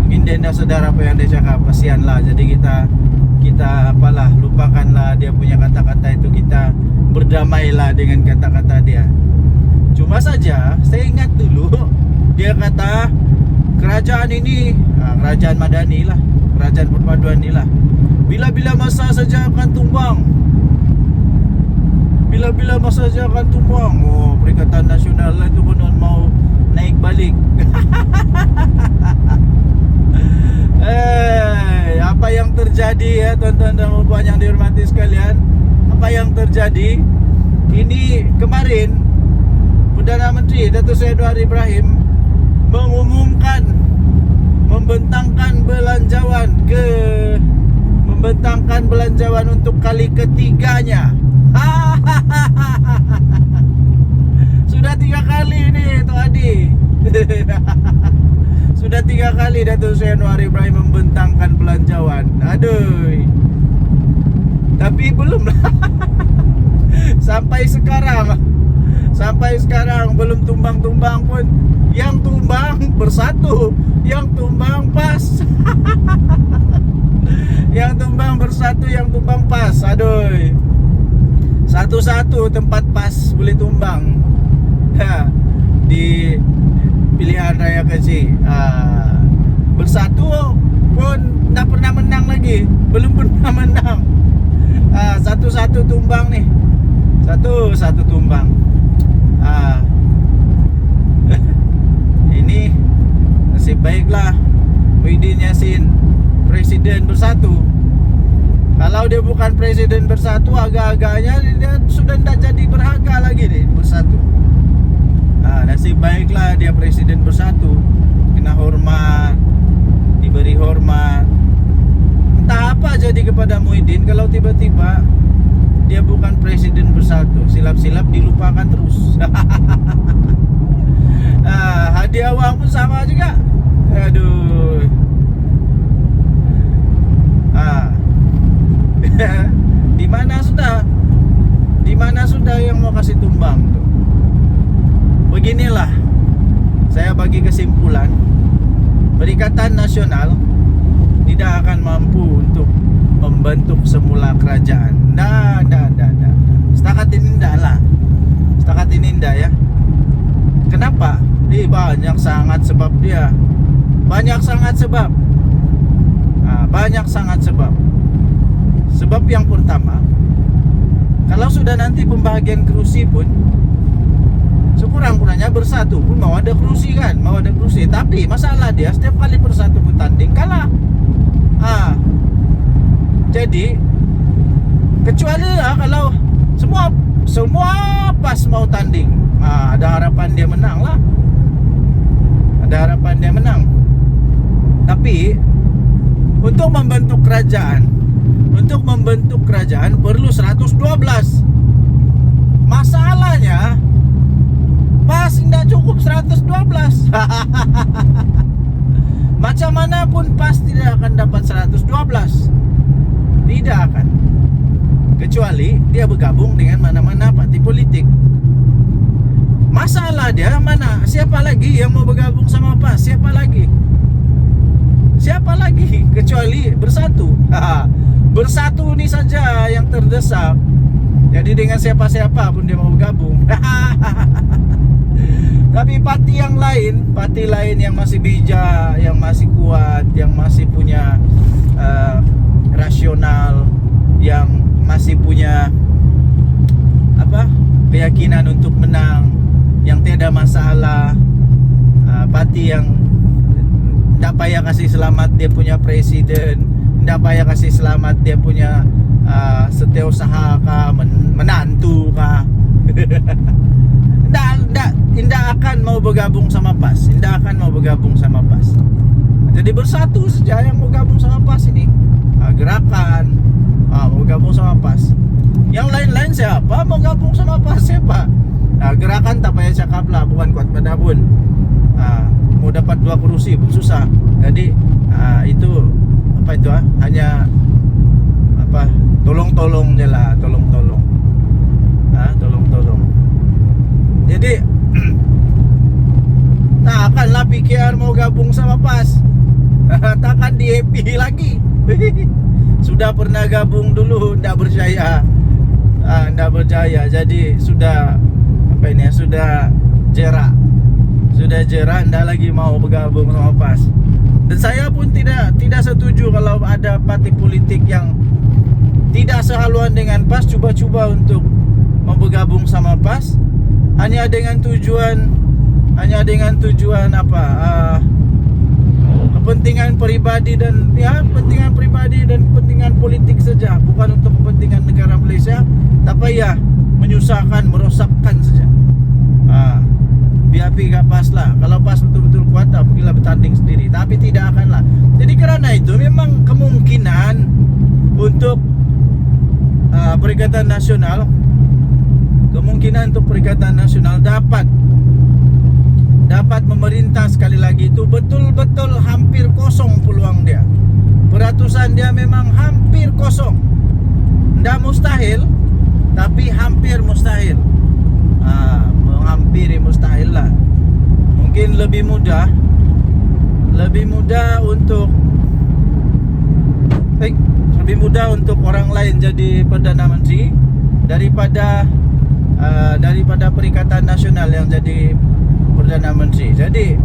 Mungkin dia dah sedar apa yang dia cakap. Kasihanlah. Jadi kita apalah, lupakanlah dia punya kata-kata itu. Kita berdamailah dengan kata-kata dia. Cuma saja saya ingat dulu dia kata kerajaan ini, kerajaan Madani lah, kerajaan perpaduan ni lah, bila-bila masa saja akan tumbang. Bila-bila masa saja akan tumbang. Perikatan Nasional lah itu konon mau naik balik. Apa yang terjadi ya tuan-tuan dan puan yang dihormati sekalian? Apa yang terjadi? Ini kemarin Perdana Menteri Datuk Seri Anwar Ibrahim membentangkan belanjawan untuk kali ketiganya. Sudah 3 kali nih Tok Adi. Sudah 3 kali Datuk Seri Anwar Ibrahim membentangkan belanjawan. Aduh. Tapi belum lah. Sampai sekarang belum tumbang-tumbang pun. Yang tumbang bersatu, yang tumbang pas. Yang tumbang bersatu, yang tumbang pas. Aduh. Satu-satu tempat pas boleh tumbang. Di pilihan raya kecil. Bersatu pun tak pernah menang lagi. Belum pernah menang. Satu-satu tumbang nih. Satu-satu tumbang. Ini nasib baiklah Muhyiddin Yassin presiden bersatu. Kalau dia bukan presiden bersatu, agak-agaknya dia sudah tidak jadi berharga lagi nih bersatu. Nasib baiklah dia presiden bersatu, kena hormat, diberi hormat. Entah apa jadi kepada Muhyiddin kalau tiba-tiba dia bukan presiden bersatu, silap-silap dilupakan terus. Hadiah uang pun sama juga. Aduh. Di mana sudah yang mau kasih tumbang tuh? Beginilah saya bagi kesimpulan, Perikatan Nasional tidak akan mampu untuk membentuk semula kerajaan. Nah. Setakat ini enggak ya. Kenapa? Banyak sangat sebab dia. Banyak sangat sebab. Sebab yang pertama, kalau sudah nanti pembagian kursi pun sekurang-kurangnya bersatu pun mau ada kursi kan, tapi masalah dia setiap kali bersatu pun tanding kalah. Jadi kecuali lah kalau semua pas mau tanding, ada harapan dia menang lah. Tapi untuk membentuk kerajaan perlu 112. Masalahnya pas tidak cukup 112. Macam mana pun pas tidak akan dapat 112. Tidak akan. Kecuali dia bergabung dengan mana-mana parti politik. Masalah dia mana? Siapa lagi yang mau bergabung sama PAS? Siapa lagi? Kecuali bersatu. Bersatu ini saja yang terdesak. Jadi dengan siapa-siapa pun dia mau bergabung. Tapi parti lain yang masih bijak, yang masih kuat, yang masih punya rasional, yang masih punya keyakinan untuk menang, yang tiada masalah, parti yang tidak payah kasih selamat dia punya presiden, tidak payah kasih selamat dia punya setiausaha kah, menantu kah. Tidak akan mau bergabung sama PAS. Jadi bersatu saja yang mau gabung sama PAS ini. Gerakan mau gabung sama PAS. Yang lain-lain siapa mau gabung sama PAS? Siapa? Gerakan tak payah cakap lah, bukan kuat pada pun. Mau dapat 2 kursi pun susah. Jadi itu hanya tolong-tolong je lah, tolong-tolong. Jadi takkanlah PKR mau gabung sama PAS. Takkan di happy lagi. Sudah pernah gabung dulu, tidak berjaya. Jadi sudah jerak, tidak lagi mau bergabung sama PAS. Dan saya pun tidak setuju kalau ada parti politik yang tidak sehaluan dengan PAS coba-coba untuk mau bergabung sama PAS hanya dengan tujuan kepentingan pribadi dan kepentingan politik saja, bukan untuk kepentingan negara Malaysia, tapi ya menyusahkan, merosakkan saja. tapi gak pas lah. Kalau pas betul-betul kuat, pergilah bertanding sendiri. Tapi tidak akan lah. Jadi karena itu memang kemungkinan untuk Perikatan Nasional, kemungkinan untuk Perikatan Nasional dapat memerintah sekali lagi itu betul-betul hampir kosong peluang dia. Peratusan dia memang hampir kosong. Tidak mustahil, tapi hampir mustahil. Menghampiri mustahil lah. Mungkin lebih mudah untuk orang lain jadi Perdana Menteri daripada Perikatan Nasional yang jadi Perdana Menteri. Jadi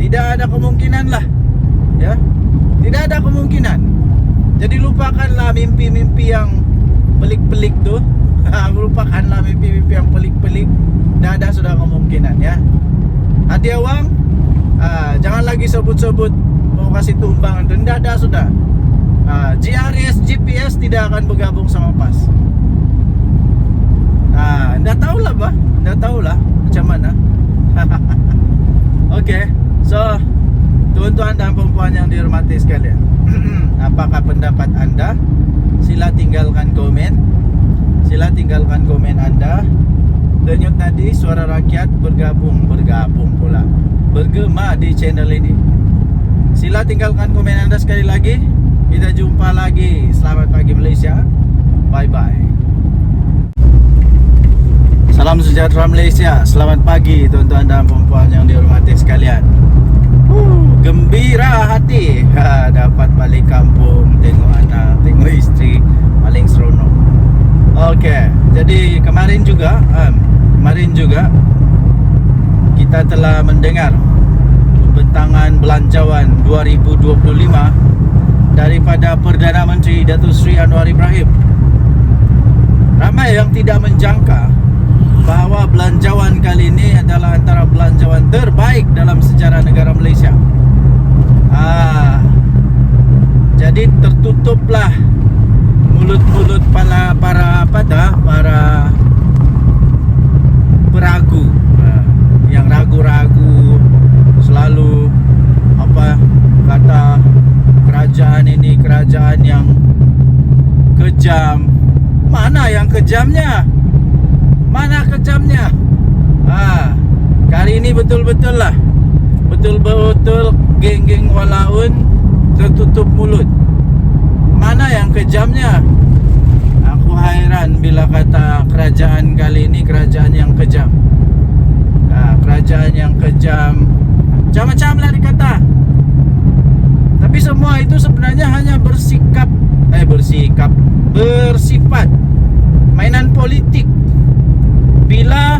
tidak ada kemungkinan lah, ya, tidak ada kemungkinan. Jadi lupakanlah mimpi-mimpi yang pelik-pelik tuh. Lupakanlah mimpi-mimpi yang pelik-pelik. Tidak ada sudah kemungkinan, ya. Hati awang, jangan lagi sebut-sebut mau kasih tumbang. Tidak ada sudah. GRS GPS tidak akan bergabung sama PAS. Nggak tahu lah, bah. Nggak tahu lah macam mana. Oke, so tuan-tuan dan perempuan yang dihormati sekalian, apakah pendapat anda? Sila tinggalkan komen. Sila tinggalkan komen anda. Denyut nadi suara rakyat bergabung pula, bergema di channel ini. Sila tinggalkan komen anda sekali lagi. Kita jumpa lagi. Selamat pagi Malaysia. Bye bye. Salam sejahtera Malaysia. Selamat pagi tuan-tuan dan perempuan yang dihormati sekalian. Gembira hati dapat balik kampung, tengok anak, tengok isteri, paling seronok. Oke, jadi kemarin juga kita telah mendengar pembentangan belanjawan 2025 daripada Perdana Menteri Datuk Seri Anwar Ibrahim. Ramai yang tidak menjangka bahawa belanjawan kali ini adalah antara belanjawan terbaik dalam sejarah negara Malaysia. Jadi tertutuplah mulut-mulut para peragu, yang ragu-ragu, selalu kata kerajaan ini kerajaan yang kejam. Mana yang kejamnya? Mana kejamnya? Kali ini betul-betul geng-geng walaun tertutup mulut. Mana yang kejamnya? Aku hairan bila kata kerajaan kali ini kerajaan yang kejam. Kerajaan yang kejam, macam-macam lah dikata. Tapi semua itu sebenarnya hanya bersifat mainan politik. Bila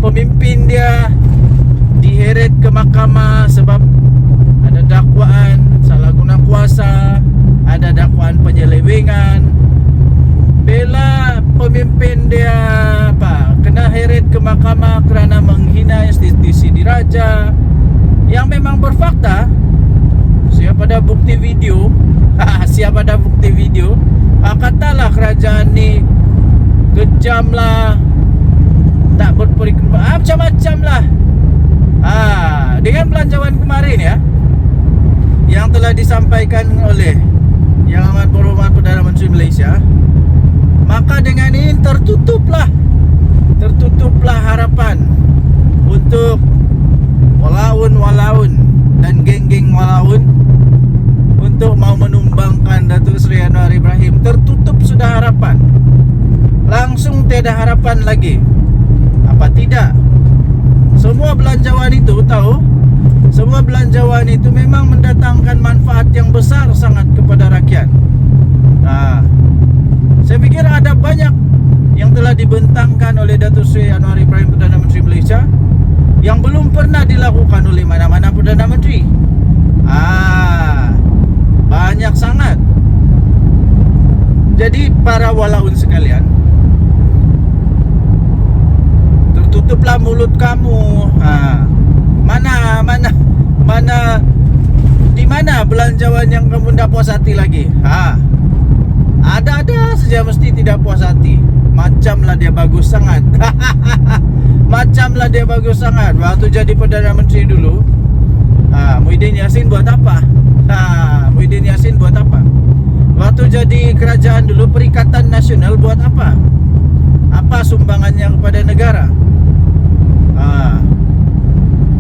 pemimpin dia diheret ke mahkamah sebab ada dakwaan salah guna kuasa, ada dakwaan penyelewengan. Bila pemimpin dia kena heret ke mahkamah kerana menghina institusi diraja yang memang berfakta, siapa ada bukti video, katalah kerajaan ni kejam lah, tak berperiksa, macam-macam lah. Dengan belanjawan kemarin, ya, yang telah disampaikan oleh Yang Amat Berhormat Perdana Menteri Malaysia, maka dengan ini tertutuplah harapan untuk walaun dan geng-geng walaun untuk mau menumbangkan Datuk Seri Anwar Ibrahim. Tertutup sudah harapan. Langsung tiada harapan lagi. Apa tidak? Semua belanjawan itu memang mendatangkan manfaat yang besar sangat kepada rakyat. Saya fikir ada banyak yang telah dibentangkan oleh Datuk Seri Anwar Ibrahim Perdana Menteri Malaysia yang belum pernah dilakukan oleh mana-mana Perdana Menteri. Banyak sangat. Jadi para walaun sekalian, tertutuplah mulut kamu. Di mana belanjawan yang kamu tidak puas hati lagi? Ada saja mesti tidak puas hati. Macamlah dia bagus sangat. bagus sangat. Waktu jadi Perdana Menteri dulu, Muhyiddin Yassin buat apa? Muhyiddin Yassin buat apa? Waktu jadi kerajaan dulu, Perikatan Nasional buat apa? Apa sumbangannya kepada negara?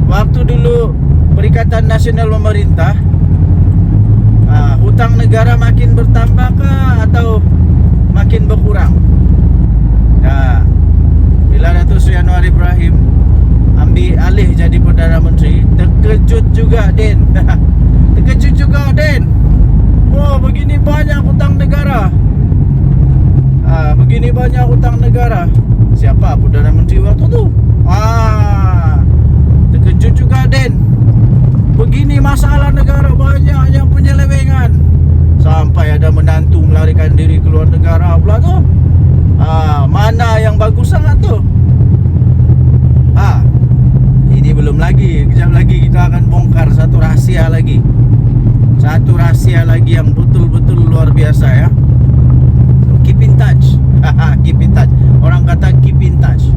Waktu dulu Perikatan Nasional memerintah, hutang negara makin bertambah kah atau makin berkurang? Bila Datuk Seri Anwar Ibrahim ambil alih jadi Perdana Menteri, terkejut juga Den. Terkejut juga Den. Wah, begini banyak hutang negara. Begini banyak hutang negara. Siapa Perdana Menteri waktu tu? Terkejut juga Den. Begini masalah negara, banyak yang penyelewengan. Sampai ada menantu melarikan diri keluar negara pula tu. Mana yang bagus sangat tu? Ini belum lagi. Kejap lagi kita akan bongkar satu rahsia lagi. Satu rahsia lagi yang betul-betul luar biasa ya. So, keep in touch. Keep in touch. Orang kata keep in touch.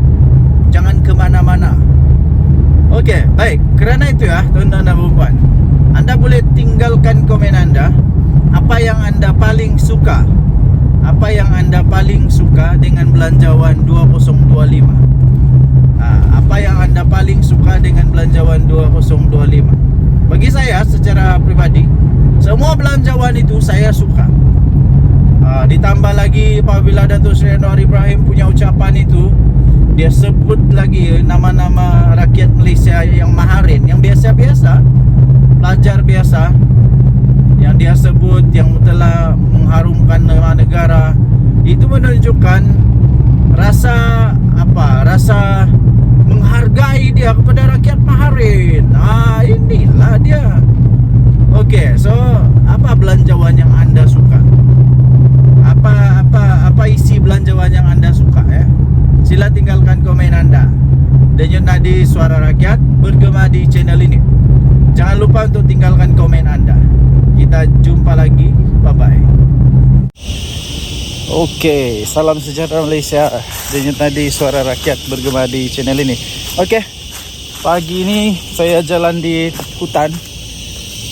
Jangan kemana-mana. Okey, baik. Kerana itu ya, tuan-tuan dan puan, anda boleh tinggalkan komen anda. Apa yang anda paling suka? Apa yang anda paling suka dengan belanjawan 2025? Apa yang anda paling suka dengan belanjawan 2025? Bagi saya secara pribadi, semua belanjawan itu saya suka. Ditambah lagi apabila Datuk Seri Anwar Ibrahim punya ucapan itu, dia sebut lagi nama-nama rakyat Malaysia yang maharin, yang biasa-biasa, pelajar biasa, yang dia sebut, yang telah mengharumkan nama negara. Itu menunjukkan rasa rasa menghargai dia kepada rakyat maharin. Inilah dia. Okey, so apa belanjawan yang anda suka? Apa isi belanjawan yang anda suka ya? Sila tinggalkan komen anda. Denyut Nadi Suara Rakyat bergema di channel ini. Jangan lupa untuk tinggalkan komen anda. Kita jumpa lagi. Bye-bye. Okey, salam sejahtera Malaysia. Denyut Nadi Suara Rakyat bergema di channel ini. Okey, pagi ini saya jalan di hutan.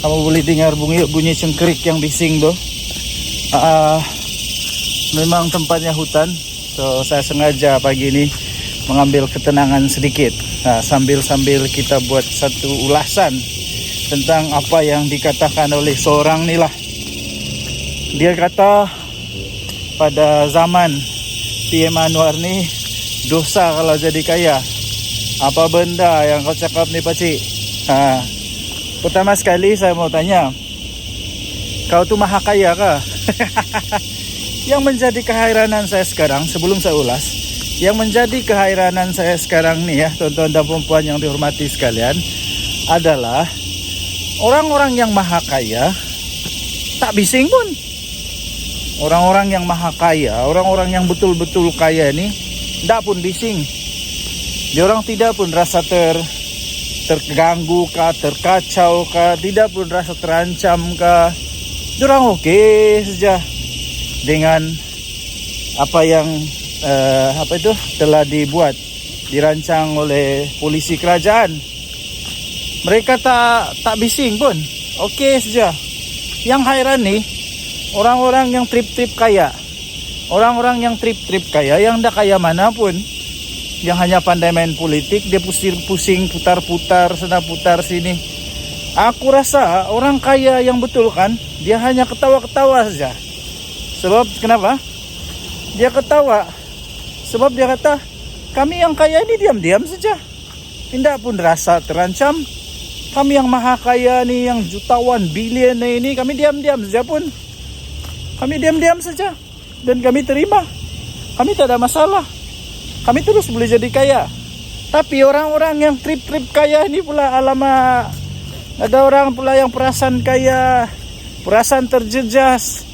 Kamu boleh dengar bunyi cengkerik yang bising tu. Memang tempatnya hutan. So saya sengaja pagi ini mengambil ketenangan sedikit. Sambil kita buat satu ulasan tentang apa yang dikatakan oleh seorang ni lah. Dia kata pada zaman PM Anwar ni, dosa kalau jadi kaya. Apa benda yang kau cakap ni pakcik? Pertama sekali saya mau tanya, kau tu maha kaya kah? Yang menjadi keheranan saya sekarang, sebelum saya ulas, yang menjadi keheranan saya sekarang ni ya, tuan-tuan dan puan yang dihormati sekalian, adalah orang-orang yang maha kaya tak bising pun. Orang-orang yang maha kaya, orang-orang yang betul-betul kaya ni tak pun bising. Diorang tidak pun rasa terganggu kah, terkacau kah, tidak pun rasa terancam kah. Diorang okey saja dengan apa yang telah dirancang oleh polisi kerajaan. Mereka tak bising pun, okey saja. Yang hairan ni orang-orang yang trip-trip kaya. Orang-orang yang trip-trip kaya, yang dah kaya mana pun, yang hanya pandai main politik, dia pusing putar-putar sana putar sini. Aku rasa orang kaya yang betul kan, dia hanya ketawa-ketawa saja. Sebab kenapa? Dia ketawa sebab dia kata, kami yang kaya ini diam-diam saja, tidak pun rasa terancam. Kami yang maha kaya ni, yang jutawan bilion ini, kami diam-diam saja pun. Kami diam-diam saja dan kami terima. Kami tak ada masalah. Kami terus boleh jadi kaya. Tapi orang-orang yang trip-trip kaya ini pula, alamak, ada orang pula yang perasan kaya, perasan terjejas.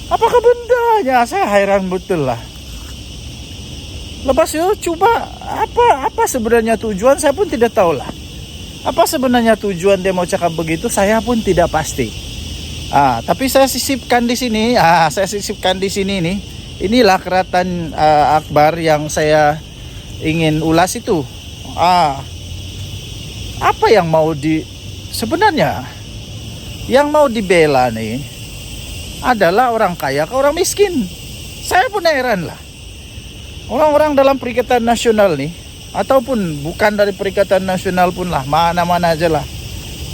Apakah bendanya? Saya hairan betul lah. Lepas itu cuba apa sebenarnya tujuan, saya pun tidak tahu lah. Apa sebenarnya tujuan dia mau cakap begitu, saya pun tidak pasti. Tapi saya sisipkan di sini. Saya sisipkan di sini nih. Inilah keratan akbar yang saya ingin ulas itu. Apa yang mau sebenarnya yang mau dibela nih adalah orang kaya ke orang miskin. Saya pun heran lah. Orang-orang dalam Perikatan Nasional nih, ataupun bukan dari Perikatan Nasional pun lah, mana-mana aja lah,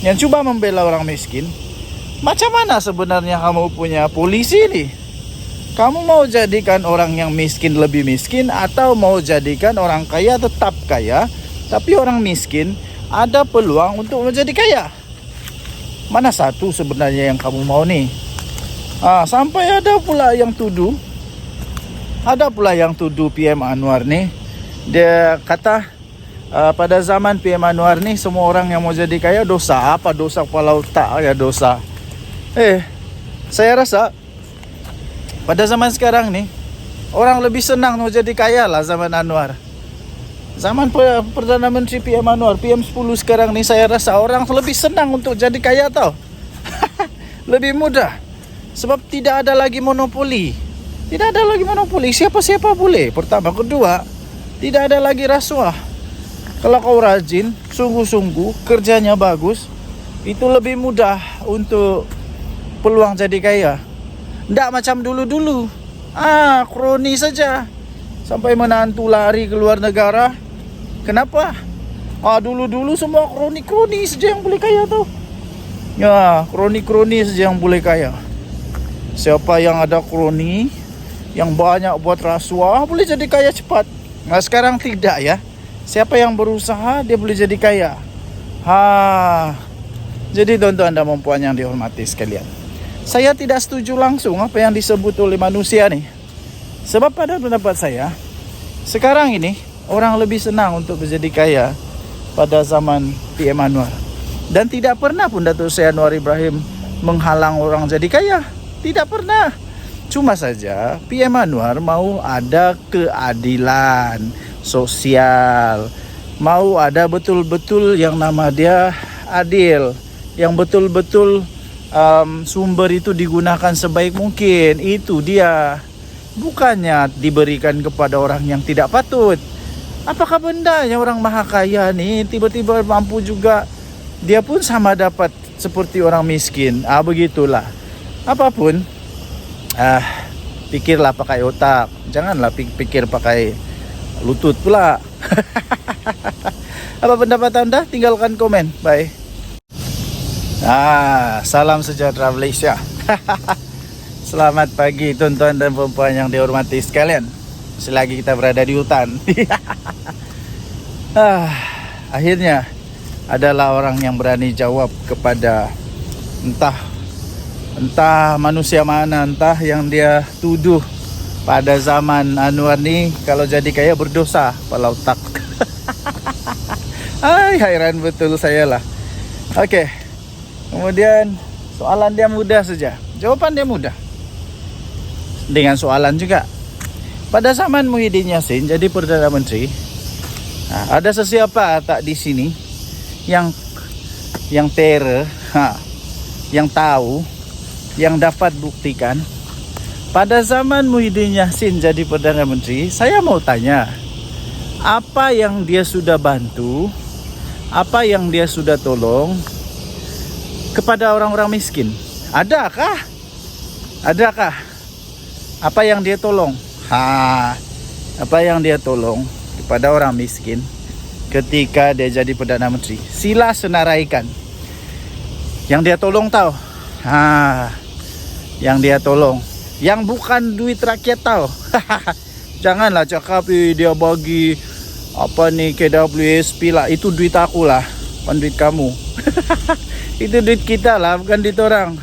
yang coba membela orang miskin. Macam mana sebenarnya kamu punya polisi nih? Kamu mau jadikan orang yang miskin lebih miskin, atau mau jadikan orang kaya tetap kaya, tapi orang miskin ada peluang untuk menjadi kaya? Mana satu sebenarnya yang kamu mau nih? Sampai ada pula yang tuduh PM Anwar nih. Dia kata pada zaman PM Anwar nih, semua orang yang mau jadi kaya dosa. Apa dosa kepala otak ya dosa? Saya rasa pada zaman sekarang nih, orang lebih senang mau jadi kaya lah zaman Anwar. Zaman Perdana Menteri PM Anwar, PM10 sekarang nih, saya rasa orang lebih senang untuk jadi kaya tau. Lebih mudah. Sebab tidak ada lagi monopoli. Siapa-siapa boleh. Pertama. Kedua, tidak ada lagi rasuah. Kalau kau rajin, sungguh-sungguh, kerjanya bagus, itu lebih mudah untuk peluang jadi kaya. Tidak macam dulu-dulu. Kroni saja. Sampai menantu lari ke luar negara. Kenapa? Dulu-dulu semua kroni-kroni saja yang boleh kaya tau. Ya, kroni-kroni saja yang boleh kaya. Siapa yang ada kroni, yang banyak buat rasuah, boleh jadi kaya cepat. Nah sekarang tidak ya. Siapa yang berusaha, dia boleh jadi kaya. Jadi tuan-tuan dan puan yang dihormati sekalian, saya tidak setuju langsung apa yang disebut oleh manusia nih. Sebab pada pendapat saya, sekarang ini orang lebih senang untuk menjadi kaya pada zaman PM Anwar. Dan tidak pernah pun Datuk Seri Anwar Ibrahim menghalang orang jadi kaya. Tidak pernah. Cuma saja PM Anwar mau ada keadilan sosial. Mau ada betul-betul yang nama dia adil. Yang betul-betul sumber itu digunakan sebaik mungkin. Itu dia. Bukannya diberikan kepada orang yang tidak patut. Apakah bendanya orang maha kaya nih tiba-tiba mampu juga, dia pun sama dapat seperti orang miskin. Begitulah. Apapun, pikirlah pakai otak. Janganlah pikir pakai lutut pula. Apa pendapat anda? Tinggalkan komen. Bye. Salam sejahtera Malaysia. Selamat pagi tuan-tuan dan puan yang dihormati sekalian. Selagi kita berada di hutan. Akhirnya adalah orang yang berani jawab kepada entah manusia mana, entah yang dia tuduh pada zaman Anwar ni kalau jadi kaya berdosa kepala otak. Hairan betul saya lah. Okey. Kemudian soalan dia mudah saja. Jawapan dia mudah. Dengan soalan juga. Pada zaman Muhyiddin Yassin jadi Perdana Menteri, ada sesiapa tak di sini yang terror, yang tahu, yang dapat buktikan pada zaman Muhyiddin Yassin jadi Perdana Menteri? Saya mau tanya, apa yang dia sudah bantu, apa yang dia sudah tolong kepada orang-orang miskin? Adakah? Apa yang dia tolong? Apa yang dia tolong kepada orang miskin ketika dia jadi Perdana Menteri? Sila senaraikan. Yang dia tolong tahu? Yang dia tolong, yang bukan duit rakyat tahu. Janganlah cakap dia bagi apa nih KWSP lah, itu duit aku lah, bukan duit kamu. Itu duit kita lah, bukan duit orang.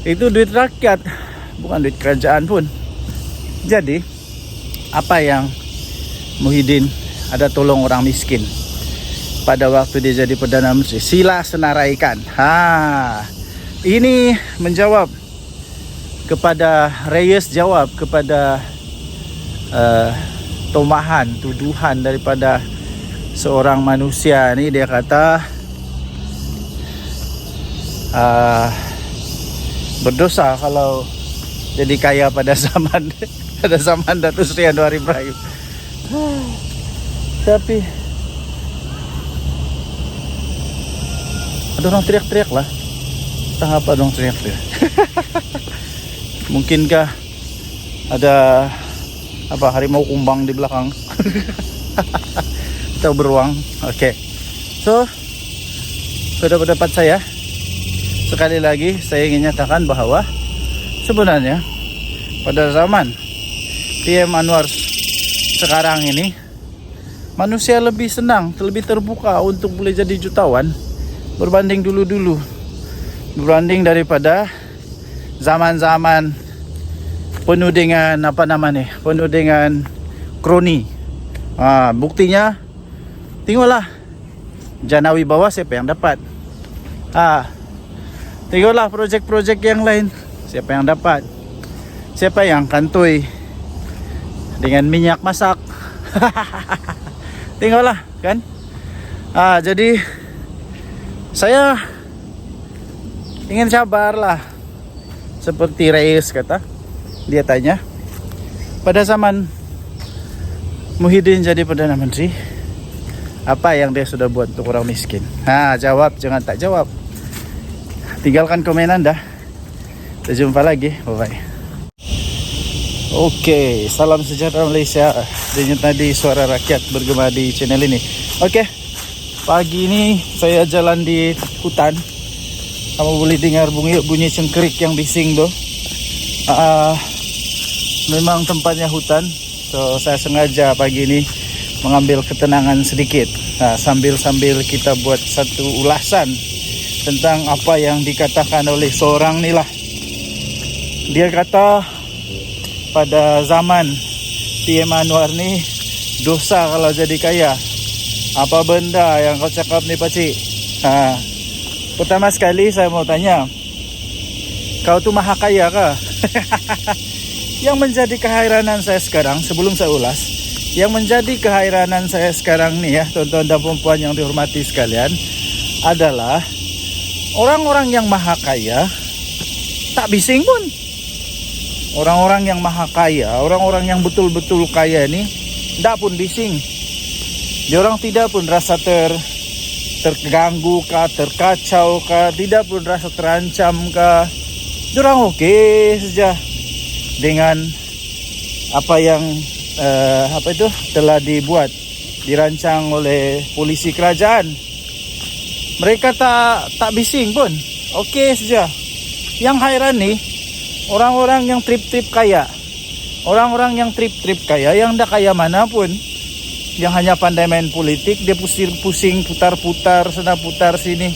Itu duit rakyat, bukan duit kerajaan pun. Jadi apa yang Muhyiddin ada tolong orang miskin pada waktu dia jadi Perdana Menteri? Sila senaraikan. Ini menjawab kepada Reyes, jawab kepada tomahan, tuduhan daripada seorang manusia ni. Dia kata berdosa kalau jadi kaya pada zaman Datuk Seri Anwar Ibrahim. Tapi Ada orang teriak-teriak lah. Entah apa dong teriak-teriak. Mungkinkah ada apa harimau kumbang di belakang? Atau beruang? Oke. So, pada pendapat saya, sekali lagi saya ingin nyatakan bahwa sebenarnya pada zaman PM Anwar sekarang ini, manusia lebih senang, lebih terbuka untuk boleh jadi jutawan berbanding dulu-dulu, berbanding daripada zaman-zaman penuh dengan penuh dengan kroni. Buktinya tengoklah Jana Wibawa siapa yang dapat. Tengoklah projek-projek yang lain, siapa yang dapat. Siapa yang kantoi dengan minyak masak. Tengoklah kan. Jadi saya ingin sabarlah. Seperti Reis kata, dia tanya, pada zaman Muhyiddin jadi Perdana Menteri, apa yang dia sudah buat untuk orang miskin? Jawab, jangan tak jawab. Tinggalkan komen Anda. Kita jumpa lagi, bye-bye. Oke, salam sejahtera Malaysia. Denyut nadi suara rakyat bergema di channel ini. Oke, pagi ini saya jalan di hutan. Kamu boleh dengar bunyi cengkerik yang bising tuh. Memang tempatnya hutan. So saya sengaja pagi ini mengambil ketenangan sedikit. Sambil kita buat satu ulasan tentang apa yang dikatakan oleh seorang nih lah. Dia kata pada zaman PM Anwar nih dosa kalau jadi kaya. Apa benda yang kau cakap nih pakcik? Pertama sekali saya mau tanya, kau tuh maha kaya kah? Yang menjadi keheranan saya sekarang, sebelum saya ulas, yang menjadi keheranan saya sekarang nih ya, tuan-tuan dan perempuan yang dihormati sekalian, adalah orang-orang yang maha kaya tak bising pun. Orang-orang yang maha kaya, orang-orang yang betul-betul kaya ini tidak pun bising. Diorang tidak pun rasa terganggu kah, terkacau kah, tidak pun rasa terancam kah. Diorang oke saja dengan apa yang telah dirancang oleh polisi kerajaan. Mereka tak bising pun, oke saja. Yang heran nih, orang-orang yang trip-trip kaya, orang-orang yang trip-trip kaya, yang dah kaya manapun, yang hanya pandai main politik, dia pusing-pusing, putar-putar, sana putar sini.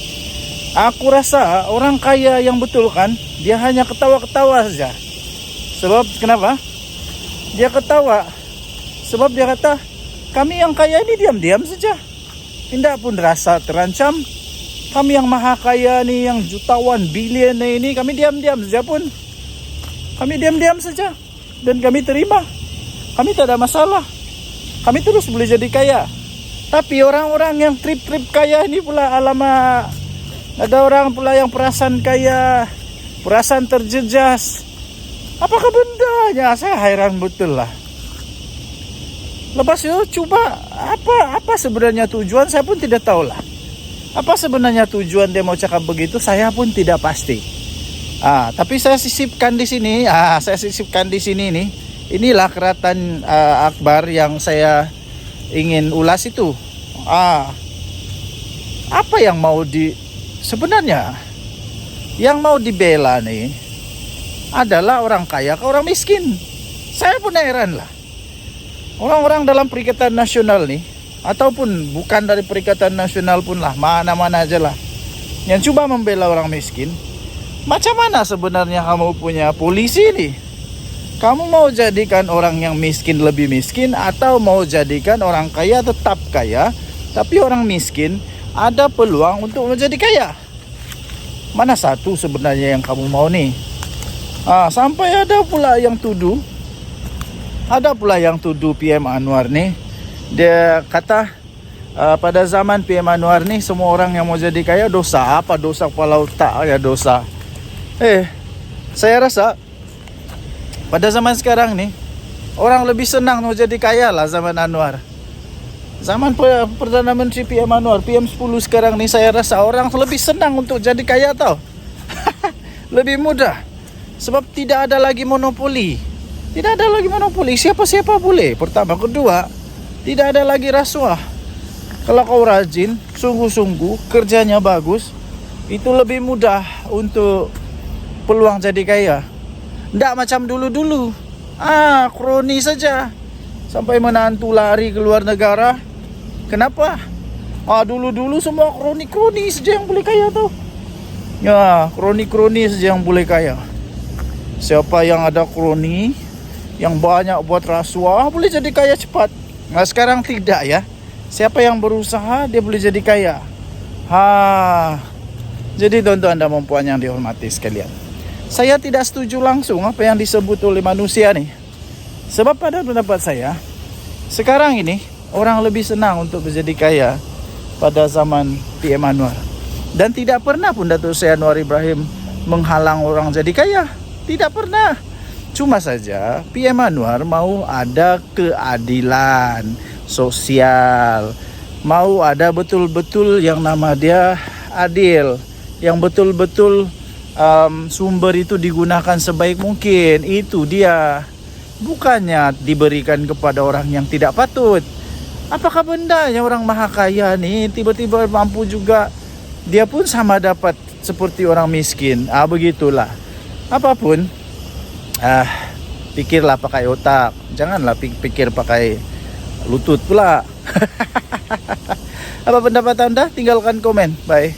Aku rasa orang kaya yang betul kan, dia hanya ketawa-ketawa saja. Sebab kenapa? Dia ketawa sebab dia kata, kami yang kaya ini diam-diam saja, tidak pun rasa terancam. Kami yang maha kaya nih, yang jutawan, bilion ini, kami diam-diam saja pun. Kami diam-diam saja dan kami terima. Kami tak ada masalah. Kami terus boleh jadi kaya. Tapi orang-orang yang trip-trip kaya ini pula, alamak, ada orang pula yang perasaan kaya, perasaan terjejas. Apakah bendanya? Saya heran betul lah. Lepas itu coba apa sebenarnya tujuan, saya pun tidak tahu lah. Apa sebenarnya tujuan dia mau cakap begitu, saya pun tidak pasti. Tapi saya sisipkan di sini. Saya sisipkan di sini nih. Inilah keratan akbar yang saya ingin ulas itu. Apa yang mau sebenarnya yang mau dibela nih adalah orang kaya ke orang miskin. Saya pun heran lah. Orang-orang dalam Perikatan Nasional nih, ataupun bukan dari Perikatan Nasional pun lah, mana-mana aja lah, yang coba membela orang miskin. Macam mana sebenarnya kamu punya polisi nih? Kamu mau jadikan orang yang miskin lebih miskin, atau mau jadikan orang kaya tetap kaya, tapi orang miskin ada peluang untuk menjadi kaya? Mana satu sebenarnya yang kamu mau nih? Sampai ada pula yang tuduh PM Anwar nih. Dia kata pada zaman PM Anwar nih, semua orang yang mau jadi kaya dosa. Apa dosa kepala otak ya dosa? Saya rasa pada zaman sekarang nih, orang lebih senang mau jadi kaya lah zaman Anwar. Zaman Perdana Menteri PM Anwar, PM10 sekarang nih, saya rasa orang lebih senang untuk jadi kaya tau. Lebih mudah. Sebab tidak ada lagi monopoli. Tidak ada lagi monopoli, siapa-siapa boleh. Pertama, kedua, tidak ada lagi rasuah. Kalau kau rajin, sungguh-sungguh, kerjanya bagus, itu lebih mudah untuk peluang jadi kaya. Tidak macam dulu-dulu. Kroni saja. Sampai menantu lari ke luar negara. Kenapa? Dulu-dulu semua kroni-kroni saja yang boleh kaya tau. Ya, kroni-kroni saja yang boleh kaya. Siapa yang ada kroni, yang banyak buat rasuah, boleh jadi kaya cepat. Nah, sekarang tidak ya. Siapa yang berusaha, dia boleh jadi kaya. Jadi tuan-tuan dan puan yang dihormati sekalian, saya tidak setuju langsung apa yang disebut oleh manusia nih. Sebab pada pendapat saya, sekarang ini orang lebih senang untuk menjadi kaya pada zaman PM Anwar. Dan tidak pernah pun Datuk Seri Anwar Ibrahim menghalang orang jadi kaya. Tidak pernah. Cuma saja PM Anwar mau ada keadilan sosial. Mau ada betul-betul yang nama dia adil. Yang betul-betul sumber itu digunakan sebaik mungkin. Itu dia. Bukannya diberikan kepada orang yang tidak patut. Apakah bendanya orang maha kaya nih tiba-tiba mampu juga, dia pun sama dapat seperti orang miskin. Begitulah. Apapun, pikirlah pakai otak. Janganlah pikir pakai lutut pula. Apa pendapat Anda? Tinggalkan komen. Bye.